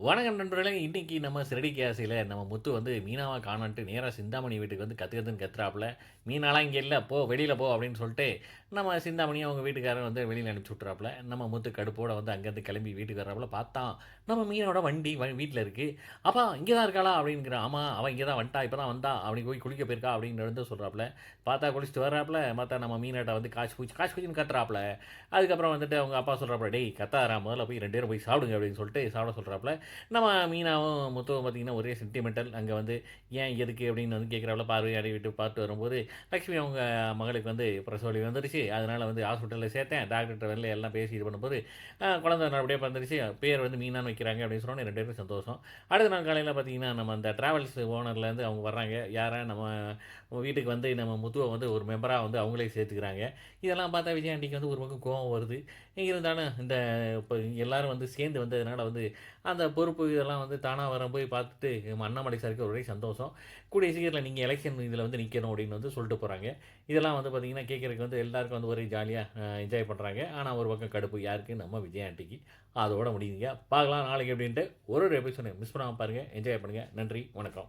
வணக்கம் நண்பர்களே! இன்னைக்கு நம்ம சிறடி கேஸில நம்ம முத்து வந்து மீனாவ காணோன்ட்டு நேரா சிந்தாமணி வீட்டுக்கு வந்து கத்து கத்துன்னு கத்துறாப்புல. "மீனாலாம் இங்க இல்ல. போ வெளியில போ" அப்படின்னு சொல்லிட்டு நம்ம சிந்தாமணிய அவங்க வீட்டுக்காரர் வந்து வெளியில அனுப்பிச்சு விட்டுறாப்புல. நம்ம முத்து கடுப்போட வந்து அங்கேருந்து கிளம்பி வீட்டுக்கு வர்றாப்புல. பார்த்தான் நம்ம மீனோட வண்டி வீட்ல இருக்கு. "அப்பா இங்க தான் இருக்காளா?" அப்படிங்கிறான். "ஆமா, அவ இங்க தான் வந்துட்டா. இப்ப தான் வந்தா. அப்படி போய் குளிக்க போயிருக்கா" அப்படின்னு வந்து சொல்றாப்புல. பார்த்தா குளிச்சுட்டு வர்றாப்புல. பார்த்தா நம்ம மீனாட்ட வந்து காச்சு பூச்சின்னு கத்துறாப்புல. அதுக்கப்புறம் வந்துட்டு அவங்க அப்பா சொல்றாப்புல, "டேய் கத்தாதடா, முதல்ல போய் 2 பேரும் போய் சாப்பிடுங்க" அப்படின்னு சொல்லிட்டு சாப்பிட சொல்றாப்புல. நம்ம மீனாவும் முத்துவும் பார்த்தீங்கன்னா ஒரே சென்டிமெண்டல். அங்கே வந்து ஏன் எதுக்கு அப்படின்னு வந்து கேட்குறாப்புல. பார்வையாடி விட்டு பார்த்து வரும்போது லக்ஷ்மி அவங்க மகளுக்கு வந்து பிரசவ வலி வந்துருச்சு. அதனால வந்து ஹாஸ்பிட்டலில் சேர்த்தேன். டாக்டர்கிட்ட வெளில எல்லாம் பேசி இது பண்ணும்போது குழந்தை நல்லபடியாக பிறந்துருச்சு. பேர் வந்து மீனான்னு வைக்கிறாங்க அப்படின்னு சொன்னோன்னே 2 பேருக்கும் சந்தோஷம். அடுத்த நாள் காலையில் பார்த்தீங்கன்னா நம்ம அந்த டிராவல்ஸ் ஓனர்லேருந்து அவங்க வர்றாங்க. யாரை நம்ம வீட்டுக்கு வந்து நம்ம முத்துவை வந்து ஒரு மெம்பராக வந்து அவங்களே சேர்த்துக்கிறாங்க. இதெல்லாம் பார்த்தா விஜய் ஆண்டிக்கு வந்து ஒரு பக்கம் கோவம் வருது. இருந்தாலும் இந்த இப்போ எல்லாரும் வந்து சேர்ந்து வந்ததுனால வந்து அந்த பொறுப்பு இதெல்லாம் வந்து தானா போய் பார்த்துட்டு நம்ம அண்ணாமலை சாருக்கு ஒரே சந்தோஷம். கூடிய சீக்கிரத்தில நீங்க எலக்ஷன் இதில வந்து நிக்கணும் அப்படின்னு வந்து சொல்லிட்டு போறாங்க. இதெல்லாம் வந்து பார்த்தீங்கன்னா, கேட்கறதுக்கு வந்து எல்லாருக்கும் வந்து ஒரே ஜாலியா என்ஜாய் பண்றாங்க. ஆனா ஒரு பக்கம் கடுப்பு யாருக்கு? நம்ம விஜய் ஆண்டிக்கு. அதோட முடியுதுங்க. பார்க்கலாம் நாளைக்கு எப்படின்ட்டு ஒரு ஒரு எபிசோட மிஸ் பண்ணாம பாருங்க. என்ஜாய் பண்ணுங்க. நன்றி, வணக்கம்.